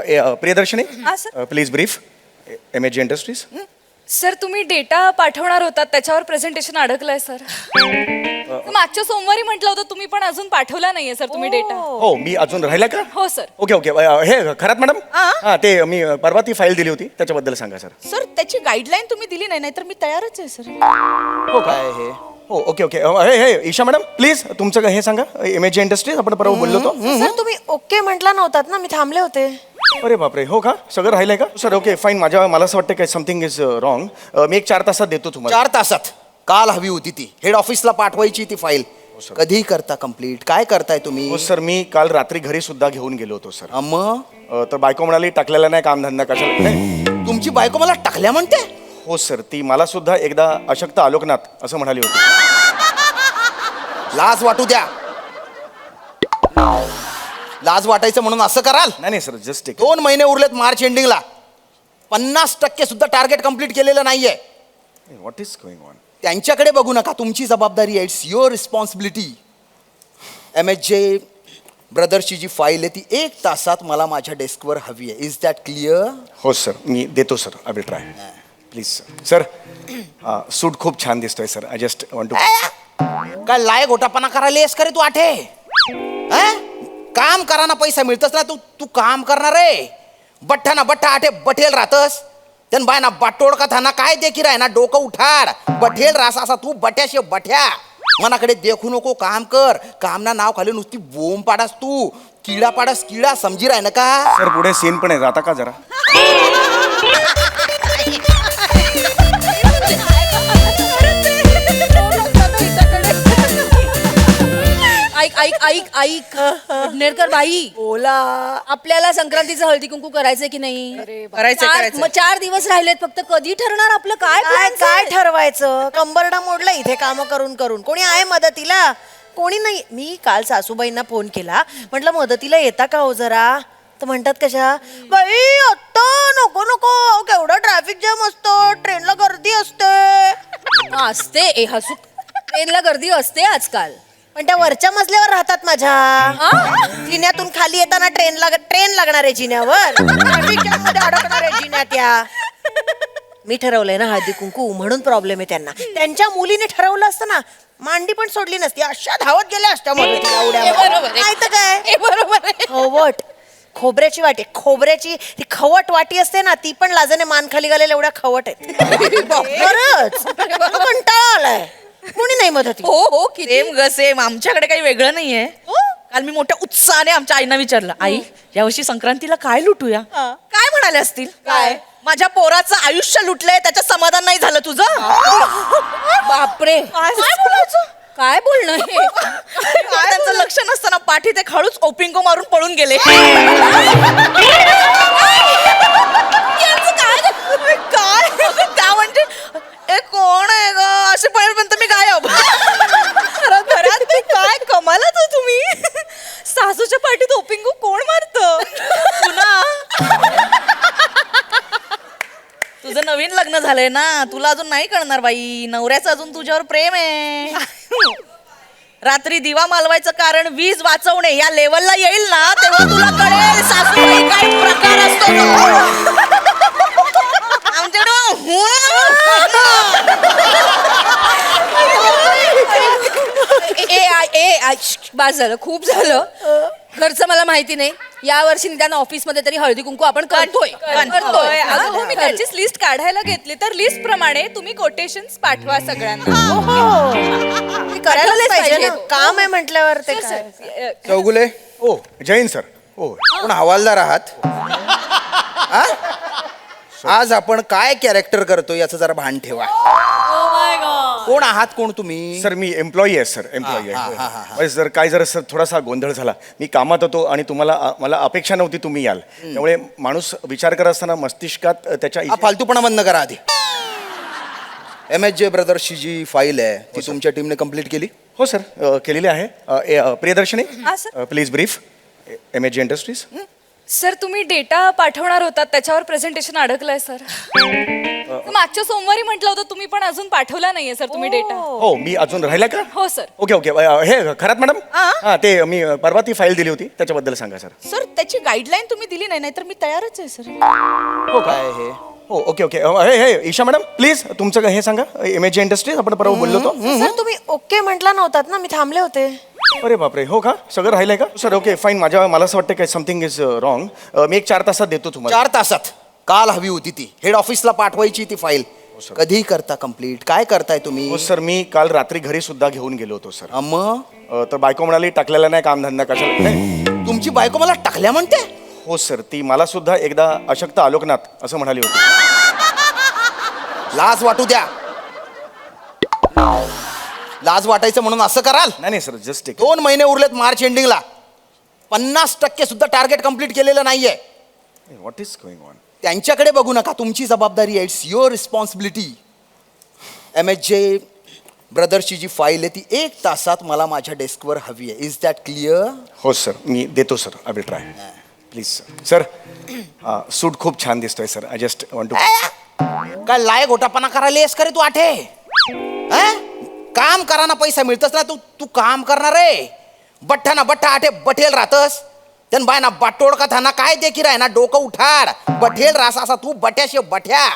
प्रियदर्शनी हा, sir. Please brief MHG industries. Sir तुम्ही data पाठवणार होतात त्याच्यावर प्रेझेंटेशन अडकलंय सर. मागच्या सोमवारी म्हटलं होतं तुम्ही पण अजून पाठवला नाहीये सर तुम्ही डेटा. हो मी अजून राहिला का? हो सर. ओके ओके हे खरात मॅडम. हां ते मी परवा ती फाईल दिली होती त्याच्याबद्दल सांगा सर. सर त्याची गाईडलाईन तुम्ही दिली नाही नाहीतर मी तयारच आहे सर. हो काय हे हो ओके ओके हे ईशा मॅडम प्लीज तुमचं हे सांगा MHG इंडस्ट्रीज आपण परवा बोललो होतो. सर तुम्ही ओके म्हटला नव्हतात ना, मी थांबले होते. अरे बापरे हो का सगळं राहिलंय का सर? ओके फाईन मला असं वाटतं काय समथिंग इज रॉंग. मी एक 4 तासात देतो तुम्हाला. 4 तासात काल हवी होती ती हेड ऑफिसला पाठवायची ती फाईल. कधी करता कंप्लीट? काय करताय तुम्ही? हो सर मी काल रात्री घरी सुद्धा घेऊन गेलो होतो सर. मग तर बायको म्हणाली टाकलेला नाही कामधंदा कशाला नाही. तुमची बायको मला टाकल्या म्हणते? हो सर ती मला सुद्धा एकदा अशक्त आलोकनाथ असं म्हणाली होती. लाज वाटू द्या. लाज वाटायचं म्हणून असं कराल? नाही सर जस्ट 2 महिने उरलेत मार्च एंडिंगला. 50% सुद्धा टार्गेट कंप्लीट केलेलं नाहीये. What is going on? त्यांच्याकडे बघू नका, तुमची जबाबदारी आहे. It's your responsibility. MHJ ब्रदर्सची जी फाईल आहे ती 1 तासात मला माझ्या डेस्कवर हवी आहे. Is that clear? हो सर मी देतो sir. I will try please sir. Suit खूप छान दिसतोय sir. I just want to. काय लाय घोटापणा करायला येस करे तू आठे? काम करा ना, पैसा मिळतच ना. तू काम करणार आहे. बठ्ठा ना बठ्ठा आठे बठेल राहतस. त्यान बाय ना बाटोड का था ना काय देखी राय ना डोकं उठाड बठेल रास असा तू बठ्याशे बठ्या. मनाकडे देखू नको, काम कर. काम ना नाव खाली नुसती बोंब पाडास तू. किडा पाडास किडा, समजी राय ना का? सर पुढे सीन पण आहे जाता का जरा? ऐक नेरकर बाई, बोला. आपल्याला संक्रांतीचं हळदी कुंकू करायचंय की नाही? करायचं. मग 4 दिवस राहिलेत फक्त. कधी ठरणार आपलं काय काय plans काय आहेत? ठरवायचं? कंबरडा मोडला इथे काम करून करून. कोणी आहे मदतीला? कोणी नाही. मी काल सासूबाईंना फोन केला, म्हटलं मदतीला येता का हो जरा? तर म्हणतात कशा बाई आत्ता नको नको, केवढं ट्रॅफिक जाम असतं, ट्रेनला गर्दी असते. असते ए हसू, ट्रेनला गर्दी असते आजकाल. पण त्या वरच्या मजल्यावर राहतात माझ्या. जिन्यातून खाली येताना ट्रेन लागणार आहे जिन्यावर. ट्रॅफिक जॅम मध्ये अडकणार आहे जिन्यात त्या. मी ठरवलंय ना हळदी कुंकू, म्हणून प्रॉब्लेम आहे त्यांना. त्यांच्या मुलीने ठरवलं असतं ना, मांडी पण सोडली नसती, अशा धावत गेल्या असत्या मदतीला उड्या. नाही तर काय. बरोबर आहे. खवट खोबऱ्याची वाटी, खोबऱ्याची ती खवट वाटी असते ना, ती पण लाजाने मान खाली घालेल्या एवढ्या खवट आहेत. खरंच मला कंटाळा आलाय. कोणी नाही मदत. हो किती सेम ग सेम. आमच्याकडे काही वेगळं नाहीये. काल मी मोठ्या उत्साहाने आमच्या आईना विचारलं, आई यावर्षी संक्रांतीला काय लुटूया? काय म्हणाले असतील? काय? माझ्या पोराचं आयुष्य लुटलंय, त्याचं समाधान नाही झालं तुझं? बापरे, काय बोलायचं? काय बोलणं हे? त्यांचं लक्ष नसताना पाठी ते खळूच ओपिंगो मारून पळून गेले. काय त्या म्हणजे ए कोण आहे ग असे पळेपर्यंत मी गायब. घरात ते काय कमालच हो तुम्ही. सासूच्या पाठीत ओपिंगू कोण मारतं? तुझं नवीन लग्न झालंय ना, तुला अजून नाही कळणार बाई. नवऱ्याचं अजून तुझ्यावर प्रेम आहे. रात्री दिवा मालवायचं कारण वीज वाचवणे या लेवलला येईल ना, तेव्हा तुला कळेल सासूबाई काय प्रकार असतो तो. बास झालं, खूप झालं. घरचं मला माहिती नाही. या वर्षी निदान ऑफिस मध्ये तरी हळदी कुंकू आपण करतोय. अगं हो मी त्याचीच लिस्ट काढायला घेतली, तर लिस्ट प्रमाणे तुम्ही कोटेशन्स पाठवा सगळ्यांना. करायलाच पाहिजे ना, पाहिजे. काम आहे म्हटल्यावर ते काय. चौगुले ओ जैन सर. ओ कोण हवालदार आहात? हा? आज आपण काय कॅरेक्टर करतो याचं जरा भान ठेवा. कोण आहात कोण तुम्ही? सर मी एम्प्लॉई आहे सर. एम्प्लॉई हा, हा, आहे सर. काय जरा सर थोडासा गोंधळ झाला. मी कामात होतो आणि मला अपेक्षा नव्हती तुम्ही याल. त्यामुळे माणूस विचार करत असताना मस्तिष्कात त्याच्या हा फालतूपणा बंद करा आधी. MHJ ब्रदर्सची जी फाईल आहे ती तुमच्या टीमने कंप्लीट केली? हो सर केलेली आहे. प्रियदर्शनी हा, sir. Please brief MHG industries. Sir तुम्ही डेटा पाठवणार होतात त्याच्यावर प्रेझेंटेशन अडकलंय सर. मागच्या सोमवारी म्हटलं होतं तुम्ही पण अजून पाठवला नाहीये सर तुम्ही डेटा हो मी अजून राहिला का हो सर ओके ओके हे खरात मॅडम हा ते मी परवा ती फाईल दिली होती त्याच्याबद्दल सांगा सर सर त्याची गाईडलाईन तुम्ही दिली नाही नाहीतर मी तयारच आहे सर हो काय हे हो ओके ओके हे हे ईशा मॅडम प्लीज तुमचं हे सांगा इमेज इंडस्ट्रीज आपण परवा बोललो होतो सर तुम्ही ओके म्हटला नव्हतात ना मी थांबले होते अरे बापरे हो का सगळं राहिलंय का सर ओके फाईन मला असं वाटतं काय समथिंग इज रॉंग मी एक 4 तासात देतो तुम्हाला 4 तासात काल हवी होती ती हेड ऑफिसला पाठवायची ती फाईल कधी करता कम्प्लीट काय करताय तुम्ही हो सर मी काल रात्री घरी सुद्धा घेऊन गेलो होतो सर मग तर बायको म्हणाली टाकलेला नाही कामधंदा कशाला नाही. तुमची बायको मला टाकल्या म्हणते हो सर ती मला सुद्धा एकदा अशक्त आलोकनाथ असं म्हणाली होती लाज वाटू द्या लाज वाटायचं म्हणून असं कराल नाही सर जस्ट एक 2 महिने उरलेत मार्च एंडिंगला 50% सुद्धा टार्गेट कंप्लीट केलेलं नाहीये व्हॉट इज गोइंग ऑन त्यांच्याकडे बघू नका तुमची जबाबदारी आहे इट्स युअर रिस्पॉन्सिबिलिटी MHJ ब्रदर्सची जी फाईल आहे ती 1 तासात मला माझ्या डेस्कवर हवी आहे इज दॅट क्लिअर हो सर मी देतो sir I will try please sir suit खूप छान दिसतोय sir I just want to काय लाय गोटापणा करायला येस करे तू आठे काम करा ना पैसा मिळतच ना तू काम करणार रे बठ्ठा ना बठ्ठा आठे बठेल राहतस त्यान बाय ना बाटोड का था ना काय देखी राय ना डोकं उठाड बठेल रास असा तू बठ्याशे बठ्या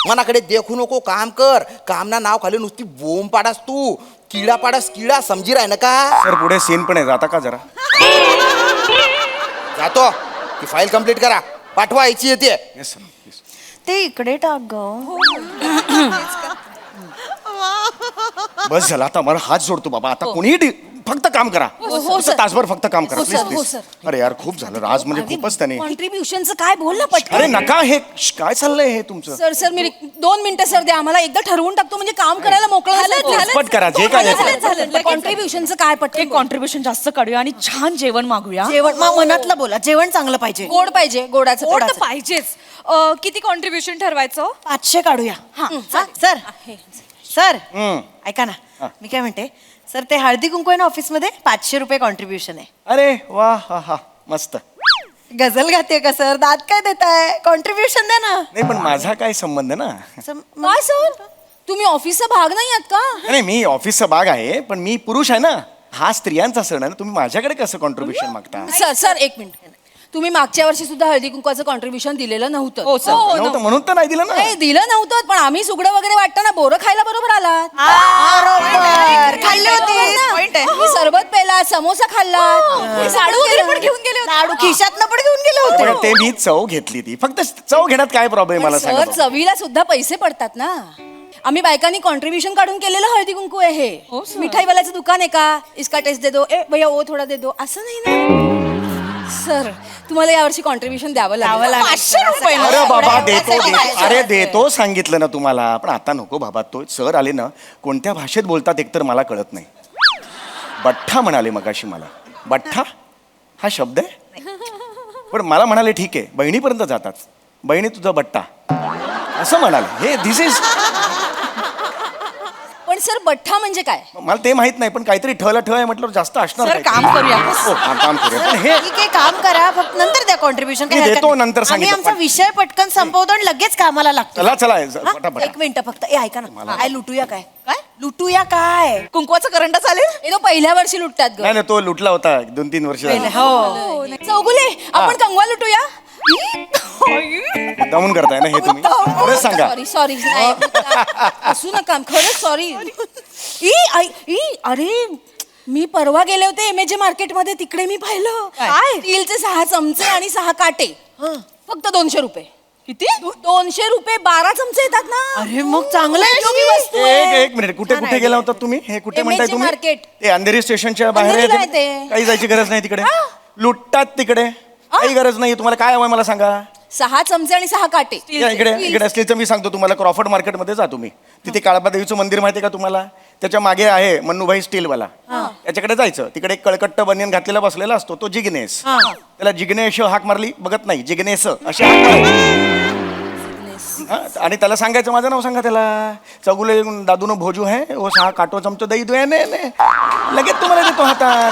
मनाकडे देखू नको काम कर काम ना नाव खाली नुसती बोंब पाडास तू किडा पाडास किडा समजी राय ना का सर पुढे सीन पण आहे जाता का जरा जातो ती फाईल कंप्लीट करा पाठवा यायची येते येस सर प्लीज ते इकडे टाक ग बस झालं आता मला हात जोडतो बाबा आता कोणीही फक्त काम करा फक्त तासभर फक्त काम करा हो, प्लीज सर, हो, प्लीज सर. अरे यार खूप झालं आज म्हणजे खूपच त्याने कॉन्ट्रीब्युशनचं काय बोल ना पटकन अरे नका हे काय चाललंय हे तुमचं सर मी 2 मिनिटं सर द्या आम्हाला एकदा ठरवून टाकतो म्हणजे काम करायला मोकळं पट करा जे काय आहे ते. कॉन्ट्रीब्युशनचं काय पटकन बोल. कॉन्ट्रीब्युशन जास्त काढूया आणि छान जेवण मागूया जेवण मग मनातलं बोला जेवण चांगलं पाहिजे गोड पाहिजे गोडाचं गोड तर थोडाचं. पाहिजेच किती कॉन्ट्रीब्युशन ठरवायचं 500 काढूया सर सर ऐका ना मी काय म्हणते सर ते हळदी कुंकू आहे ना ऑफिसमध्ये 500 रुपये कॉन्ट्रीब्युशन आहे अरे वा हा हा मस्त गझल गाते का सर दात काय देताय कॉन्ट्रीब्युशन द्या ना नाही पण माझा काय संबंध ना काय सर तुम्ही ऑफिसचा भाग नाही आहात का नाही मी ऑफिसचा भाग आहे पण मी पुरुष आहे ना हा स्त्रियांचा सण आहे ना तुम्ही माझ्याकडे कसं कॉन्ट्रीब्युशन मागता सर 1 मिनिट तुम्ही मागच्या वर्षी सुद्धा हळदी कुंकवाचं कॉन्ट्रीब्युशन दिलेलं नव्हतं हो, सर. नव्हतं म्हणून तर नाही दिलं ना नाही दिलं नव्हतं पण आम्ही सुगडं वगैरे वाटतं ना बोरं खायला बरोबर आलात बरोबर खाल्ले Point होते आहे. तुम्ही सरबत पेला समोसा खाल्ला लाडू वगैरे पण घेऊन गेले होते लाडू खिशातनं पण घेऊन गेले होते पण ते मी चव घेतली ती फक्त चव घेण्यात काय प्रॉब्लेम मला सर सांगा चवीला सुद्धा पैसे पडतात ना आम्ही बायकांनी कॉन्ट्रीब्युशन काढून केलेलं हळदी कुंकू आहे हे मिठाईवाल्याचं दुकान आहे का इसका टेस्ट दे दो ए भैया ओ थोडा दे दो असं नाही ना सर तुम्हाला यावर्षी कॉन्ट्रीब्युशन द्यावं लागेल 500 रुपये ना. अरे बाबा देतो एवढं देतो अरे देतो सांगितलं ना तुम्हाला पण आता नको बाबा तो सर आले ना कोणत्या भाषेत बोलतात एकतर मला कळत नाही बठ्ठा म्हणाले मगाशी मला बठ्ठा हा शब्द आहे पण मला म्हणाले ठीक आहे बहिणीपर्यंत जातात बहिणी तुझा बट्टा असं म्हणाले हे दिस इज पण सर बठ्ठा म्हणजे काय मला ते माहित नाही पण काहीतरी ठला ठळ आहे म्हटलं जास्त असणार सर, काहीतरी. काम करूया. हो, काम करूया पण हे ठीक आहे काम करा फक्त नंतर द्या कॉन्ट्रीब्युशन मी देतो, नंतर आम्ही सांगितलं. आमचा विषय पटकन संपवतो आणि लगेच कामाला लागतो चला चला हा? पटापट 1 मिनिट फक्त ए ऐका ना काय लुटूया काय लुटूया काय कुंकवाचं करंट चालेल हे तो पहिल्या वर्षी लुटतात ग नाही नाही तो लुटला होता 2-3 वर्ष झाली. हो चौगुले आपण कंगवा लुटूया दमून करताय ना हे तुम्ही खरंच सांगा सॉरी असू नका खरंच सॉरी अरे मी परवा गेले होते MHJ मार्केटमध्ये तिकडे मी पाहिलं काय स्टीलचे 6 चमचे आणि 6 काटे फक्त 200 रुपये किती 200 रुपये 12 चमचे येतात ना अरे मग चांगलं आहे उपयोगी वस्तू एक आहे. एक मिनिट कुठे कुठे गेला होता तुम्ही हे कुठे MHJ म्हणताय तुम्ही मार्केट. ते अंधेरी स्टेशनच्या बाहेर अंधेरीला आहे आहे ते. ते. काही जायची गरज नाही तिकडे लुटतात तिकडे काही गरज नाही तुम्हाला काय हवंय मला सांगा 6 चमचे आणि 6 काटे या इकडे असलेचं मी सांगतो तुम्हाला क्रॉफर्ड मार्केटमध्ये जा तुम्ही तिथे काळबा देवीचं मंदिर माहिती आहे का तुम्हाला त्याच्या मागे आहे मन्नूभाई स्टीलवाला त्याच्याकडे जायचं तिकडे एक कळकट्ट बनियन घातलेला बसलेला असतो तो जिग्नेस त्याला जिग्नेश हाक मारली बघत नाही जिग्नेस अशी हाक मारायची. हा, आणि त्याला सांगायचं माझं नाव सांगा त्याला चगुले दादून भोजू है वो 6 काटो चमचो दही दो लगेच तुम्हाला देतो हातात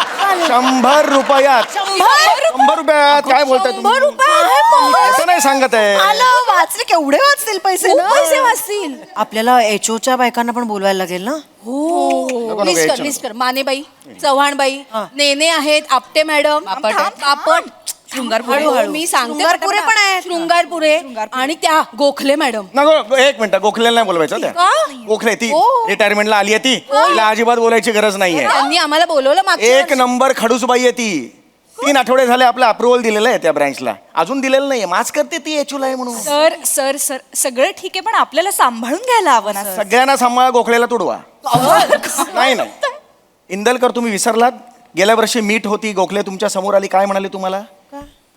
100 रुपयात 100 रुपयात काय बोलताय 100 तुम्ही रुपये असं नाही सांगत आहे आलं वाचले केवढे वाचतील पैसे खूप ना? पैसे वाचतील. आपल्याला एचओच्या बायकांना पण बोलवायला लागेल ना नको, लिस्ट कर यायचं लिस्ट कर. मानेबाई, चव्हाणबाई, नेने आहेत, आपटे मॅडम, पापड, शृंगारपुरे. हळूहळू मी सांगते. शृंगारपुरे पण आहेत. शृंगारपुरे आणि त्या गोखले मॅडम. नको एक मिनिट गोखलेला नाही बोलवायचं त्या का? गोखले ती ओ. रिटायरमेंटला आली आहे ती तिला अजिबात बोलायची गरज नाहीये त्यांनी आम्हाला बोलवलं मागच्या एक नंबर खडूसबाई आहे ती 3 आठवडे झाले आपलं अप्रुव्हल दिलेलं आहे त्या ब्रँचला अजून दिलेलं नाहीये माच करते ती एचूला आहे म्हणून सर सर सर सगळं ठीक आहे पण आपल्याला सांभाळून घ्यायला हवं ना सर. सगळ्यांना सांभाळा गोखलेला तुडवा नाही नाही इंदलकर तुम्ही विसरलात गेल्या वर्षी मीट होती गोखले तुमच्या समोर आली काय म्हणाली तुम्हाला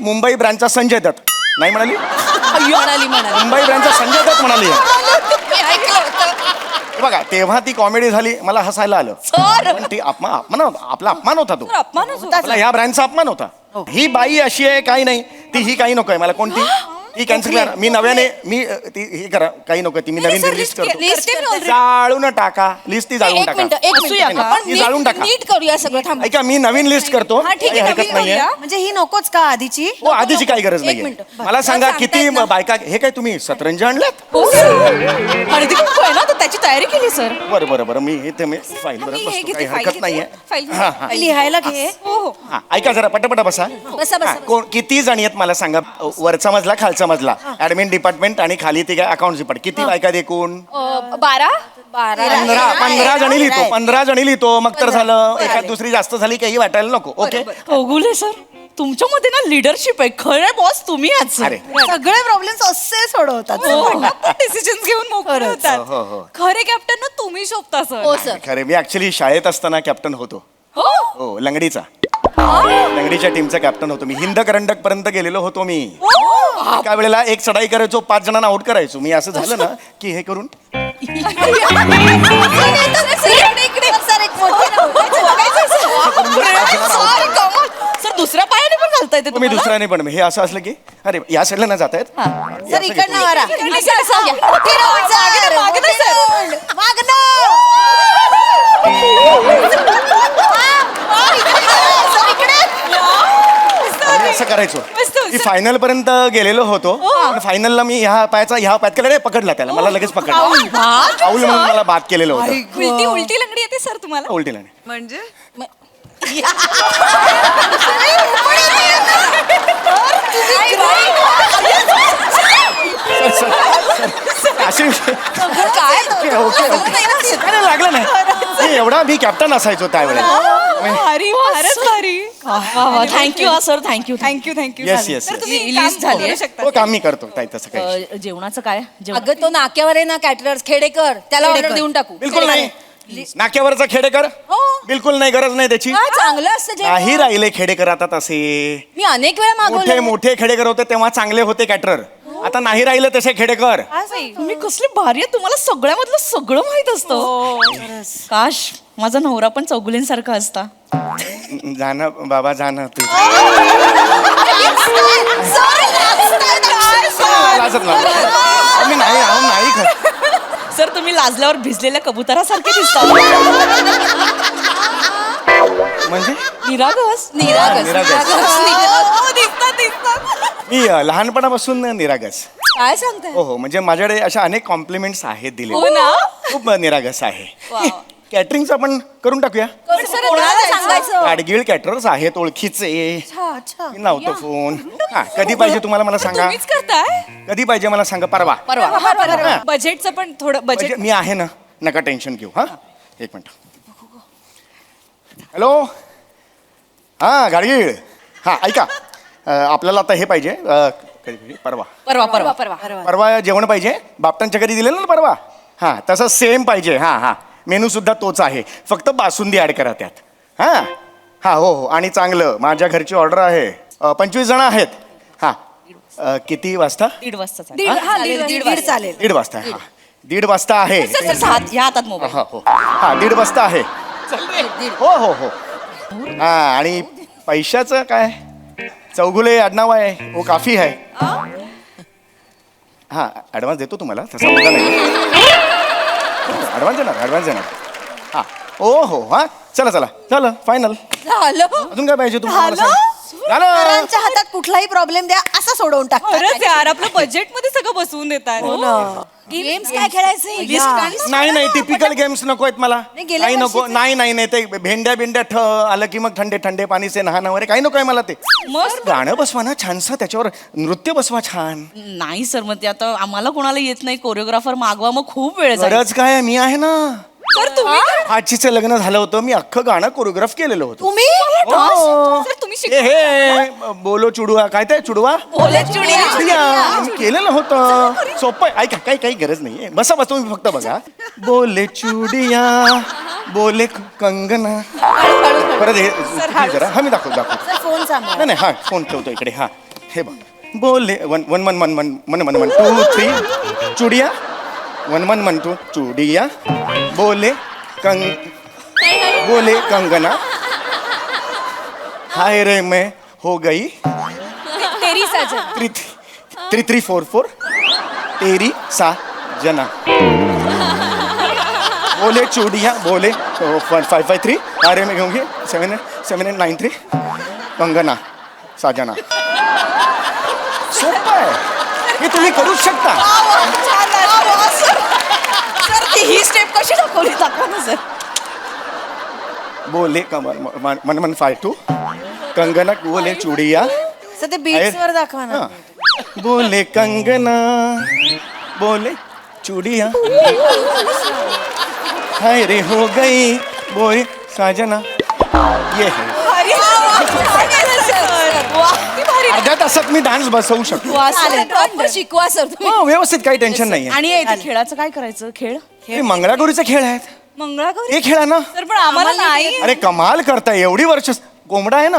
मुंबई ब्रँचचा संजय दत्त नाही म्हणाली म्हणाली मुंबई ब्रँचचा संजय दत्त म्हणाली हे बघा तेव्हा ती कॉमेडी झाली मला हसायला आलं पण ती अपमान आपला अपमान होता तो अपमानच होता. आपला ह्या ब्रँडचा अपमान होता ही बाई अशी आहे काही नाही ती ही काही नको आहे मला कोणती ही कॅन्सल करा मी नव्याने ती ही करा काही नको ती मी नाही, नवीन सर, लिस्ट list करतो के- करते मी already. जाळून टाका लिस्ट ती जाळून एक टाका मिनिट असूया का? आपण ती जाळून टाका. नीट करूया सगळं. थांब. ऐका मी नवीन लिस्ट करतो हा, ठीक आहे, काही हरकत नवीन नाहीये करूया. म्हणजे ही नकोच का आधीची हो आधीची काही गरज एक नाहीये मिनिट. मला सांगा सांगतायत किती ना. बायका हे काय तुम्ही सतरंज आणल्यात हो सर हळदी कुंकू आहे ना तर त्याची तयारी केली सर. बरं बरं बरं मी हे ते मी फाईल मी बरं हे बसतो घेते, काही फाईल हरकत घेते. नाहीये फाईल घेते. हा हा लिहायला घे हो हो हा ऐका जरा पटापटा बसा बसा, बसा. हा, कोण किती जणी आहेत मला सांगा वरचा मजला खालचा मजला ऍडमिन डिपार्टमेंट आणि खाली ती काय अकाउंट डिपार्टमेंट किती बायका एकूण 12 पंधरा जणी लिहितो 15 जणी लिहितो मग तर झालं एखाद दुसरी जास्त झाली काही वाटायला नको ओके अवघुले सर तुमच्यामध्ये ना लिडरशिप आहे खरे बॉस तुम्ही आहात सर. अरे सगळे प्रॉब्लेम्स असे सोडवतात डिसिजन घेऊन मोकळे होतात. हो, हो. खरे कॅप्टन ना तुम्ही शोभता हो सर. सर. खरे मी ऍक्च्युली शाळेत असताना कॅप्टन होतो हो हो लंगडीचा लंगडीच्या टीमचा कॅप्टन होतो मी हिंद करंडक पर्यंत गेलेलो होतो मी एका वेळेला एक चढाई करायचो 5 जणांना आउट करायचो मी असं झालं ना की हे करून सर दुसऱ्या पायाने पण घालता येते मी तुम्हाला? दुसऱ्याने पण हे असं असलं की अरे या साईडला ना जात आहेत सर इकडनं मारा असं करायचो मस्त. मी फायनल पर्यंत गेलेलो होतो पण फायनलला मी ह्या पायात केला पकडला त्याला मला लगेच पकडला पाऊल म्हणून मला बाद केलेलं होतं उलटी उलटी लंगडी येते सर तुम्हाला. उलटीला नाही. म्हणजे अशी काय ओके ओके नाही, लागलं नाही मी एवढा मी कॅप्टन असायचो त्यावेळेला भारी फारच भारी. Thank you sir thank you thank you thank you Yes, yes, तर yes. तुम्ही ही काम list झाली करू आहे. शकता. हो काम मी करतो काय तसं काही जेवणाचं काय अगं तो नाक्यावर आहे ना कॅटरर्स खेडेकर त्याला ऑर्डर देऊन टाकू. बिलकुल नाही नाक्यावरचा खेडेकर हो. बिलकुल नाही गरज नाही त्याची हा, चांगलं असतं जेवण. नाही राहिले खेडेकर आता तसे मी अनेक वेळा मोठे मागवलं मोठे खेडेकर होते तेव्हा चांगले होते कॅटरर आता नाही राहिले तसे खेडेकर तुम्ही कसली भारी आहे तुम्हाला सगळ्यामधलं सगळं माहित असतं काश माझा नवरा पण चौगुलींसारखा असता जाणं बाबा जाणं तू लाजत नाही. मी नाही अहो, नाही खात. सर तुम्ही लाजल्यावर भिजलेल्या कबुतरासारखे दिसता म्हणजे निरागस निरागस. निरागस. हो, दिसतात दिसतात. मी लहानपणापासून निरागस काय सांगताय हो हो म्हणजे माझ्याकडे अशा अनेक कॉम्प्लिमेंट्स आहेत हो दिले ना खूप निरागस आहे कॅटरिंगचं आपण करून टाकूया सर कोणाला सांगायचं गाडगीळ कॅटरर्स आहेत ओळखीचे मी लावतो फोन हा कधी पाहिजे तुम्हाला मला सांगा तुम्हीच करताय कधी पाहिजे मला सांगा परवा परवा बजेटचं पण थोडं बजेट म्हणजे मी आहे ना नका टेन्शन घेऊ हा एक मिनिट हॅलो हा गाडगीळ हा ऐका आपल्याला आता हे पाहिजे कधी पाहिजे परवा परवा परवा परवा परवा जेवण पाहिजे बापटांच्या घरी दिलेलं ना परवा हां तसं सेम पाहिजे हां हां मेनू सुद्धा तोच आहे फक्त बासुंदी ॲड करा त्यात हां हां हो हो आणि चांगलं माझ्या घरची ऑर्डर आहे 25 जण आहेत हां किती वाजता 1:30 वाजता दीड हा दीड दीड चालेल 1:30 वाजता हां 1:30 वाजता आहे ह्या हातात मोबाईल हा हो हां 1:30 वाजता आहे हो हो हो हां आणि पैशाचं काय चौगुले आडनाव आहे हो काफी आहे हां ॲडव्हान्स देतो तुम्हाला तसा मुद्दा नाही ॲडव्हान्स देणार हां ओ हो हां चला चला झालं फायनल झालं अजून काय पाहिजे तुम्हाला मला झालं. सरांच्या हातात कुठलाही प्रॉब्लेम द्या असा सोडवून टाकतात खरंच यार आपलं बजेट मध्ये सगळं बसवून देतात गेम्स काय खेळायचे नाही नाही टिपिकल गेम्स नको आहेत मला नाही, गेल्या काही नको वर्षीचे. नाही नाही नाही ते भेंड्या बिंड्या आलं की मग थंडे थंडे पाणी से नहाणं वगैरे काही नको आहे मला ते मस्त गाणं बसवा ना छानसं त्याच्यावर नृत्य बसवा छान नाही सर मग ते आता आम्हाला कोणाला येत नाही कोरिओग्राफर मागवा मग खूप वेळ जाईल गरज काय आहे? मी आहे ना सर तुम्ही आजीचं लग्न झालं होतं मी अख्खं गाणं कोरिओग्राफ केलेलं होतं तुम्ही हो. सर तुम्ही ए, हे बोलो चुडवा काय ते चुडवा चुडिया. मी केलेलं होतं सोपं आहे. ऐका काही काही गरज नाहीये बसा बस तुम्ही फक्त बघा बोले चुडिया बोले कंगना परत हे तुम्ही जरा हा मी दाखवतो फोन सांभाळ नाही नाही हा फोन ठेवतो इकडे हा हे बघ बोले वन वन मन मन मन मन मन मन 2 3 चुडिया वन मन मन 2 चुडिया बोले कंगना हाय रे मैं हो गई तेरी साजन 3344 तेरी साजना बोले चूड़िया बोले 553 अरे मैं कहूँगी 7893 कंगना साजना सोपं आहे हे तुम्ही करूच शकता सर ती ही स्टेप कशी दाखवली दाखवा ना सर बोले मन मन 52 कंगना बोले चूड़िया सर ते बीट्स वर दाखवा ना हाँ, बोले कंगना बोले चूड़िया हाय रे हो गई बोले साजना ये है अर्ध्या तासात मी डान्स बसवू शकतो शिकवा सर तुम्ही हो, व्यवस्थित काही टेन्शन नाहीये आणि इथे खेळाचं काय करायचं खेळ हे मंगळागौरीचे खेळ आहेत मंगळागौरी हे खेळा ना सर पण आम्हाला नाही अरे कमाल करताय एवढी वर्ष कोंबडा आहे ना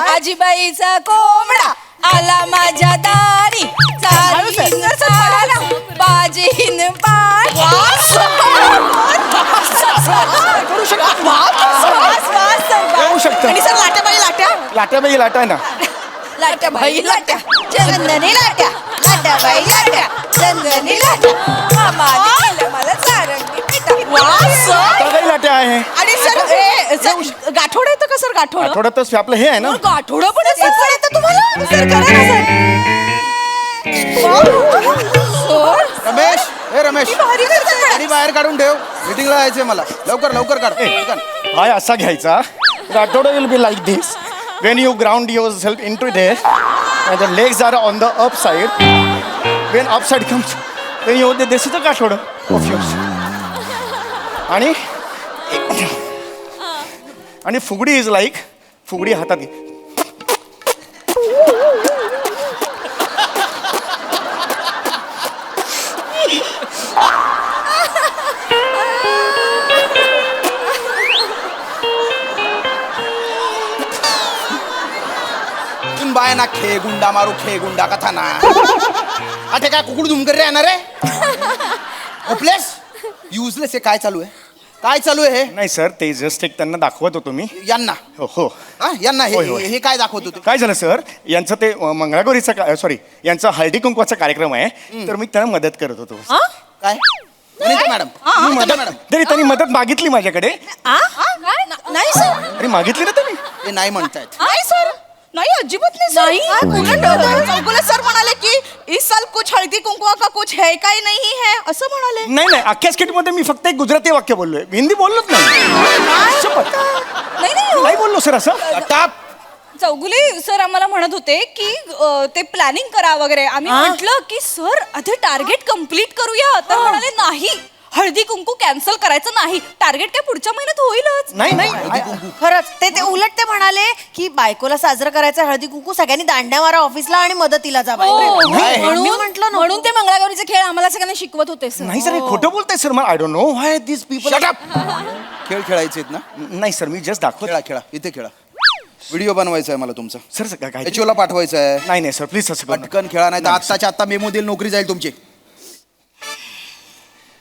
आजीबाईचा कोंबडा आला माझ्या दारी चालीन चाला बाजीन बाण येऊ शकतं आणि सर लाट्याबाई लाट्या लाट्याबाई लाटा ना लाट्या बाई लाट्या चंदनी लाट्या लाट्या बाई लाट्या चंदनी लाट्या मामाने केलं मला सारंगी पिठा लाट्याबाई लाट्या आहे आणि सर गाठोड येतं का सर गाठोड आठवड्यातच आपलं हे आहे ना गाठोड पण येतं तुम्हाला सर करा ना सर रमेश हे रमेश गाडी बाहेर काढून ठेव मीटिंगला जायचंय मला लवकर लवकर काढ पटकन. पाय असा घ्यायचा Rathod will be like this when you ground yourself into this and the legs are on the upside when upside comes then you this is the गाठोड of yours आणि फुगडी इज लाईक फुगडी हातात घे तुम bye ना खे गुंडा मारू खे गुंडा कथा ना अटे काय कुकुड धुम कर रे येणार रे होपलेस युजलेस हे काय चालू आहे काय चालू आहे नाही सर ते जस्ट एक त्यांना दाखवत होतो मी हे यांना हो हो हा यांना होय, होय. हे काय दाखवत होते काय झालं सर यांचं ते मंगळागौरीचा सॉरी यांचा हळदी कुंकवाचा कार्यक्रम आहे तर मी त्यांना मदत करत होतो काय वनिता मॅडम मी मदत मॅडम तरी त्यांनी मदत मागितली माझ्याकडे नाही सर अरे मागितली ना त्यांनी हे नाही म्हणतायत नाही सर नाही अजिबात नाही चौगुले सर म्हणाले की इस साल कुछ हळदी कुंकुआ का कुछ है काय नाही है असं म्हणाले नाही नाही अख्ख्या स्किटमध्ये मी फक्त एक गुजराती वाक्य बोललोय हिंदी बोललोच नाही शपथ. नाही बोललो सर असं टाप चौगुले सर आम्हाला म्हणत होते की ते प्लॅनिंग करा वगैरे आम्ही म्हटलं की सर आधी टार्गेट कम्प्लीट करूया तर म्हणाले नाही हळदी कुंकू कॅन्सल करायचं नाही टार्गेट काय पुढच्या महिन्यात होईलच नाही नाही खरंच ते उलट ते म्हणाले की बायकोला साजरं करायचं हळदी कुंकू सगळ्यांनी दांड्या मारा ऑफिसला आणि मदतीला जा म्हणून ते मंगळागौरीचे खेळ आम्हाला सगळ्यांना शिकवत होते सर नाही सर हे खोटं बोलताय सर मला I don't know why this people Shut up! खेळ खेळायचे आहेत ना नाही सर मी जस्ट दाखवत खेळा खेळा इथे खेळा व्हिडिओ बनवायचा आहे मला तुमचा सर काय एचओला पाठवायचं आहे नाही नाही सर प्लीज असं करू नका. पटकन खेळा नाही तर आत्ताच्या आत्ता मेमो देईल नोकरी जाईल तुमची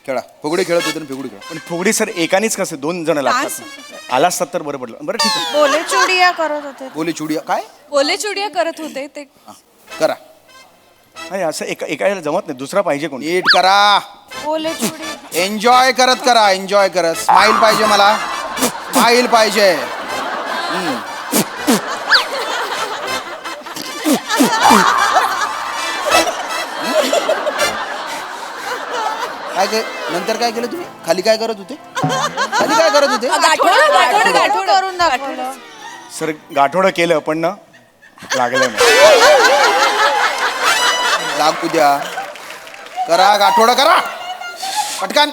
खेळा फुगडी खेळत होते ना फुगडी खेळा पण फुगडी सर एकानेच कसं 2 जण लागतात आला असतात तर बरं पडलं बरं ठीक आहे बोले चुडिया करत होते बोली चुडिया काय ओले चुडिया करत होते ते हा, करा नाही असं एका जमत नाही दुसरा पाहिजे कोणी नीट करा बोले चुडिया एन्जॉय करत करा एन्जॉय करत स्माइल पाहिजे मला स्माईल पाहिजे. काय नंतर काय केलं तुम्ही? खाली काय करत होते? खाली काय करत होते? गाठोडं करून दाखवलं. सर गाठोडं केलं पण ना लागलं नाही. लागू द्या. करा गाठोडं करा पटकन.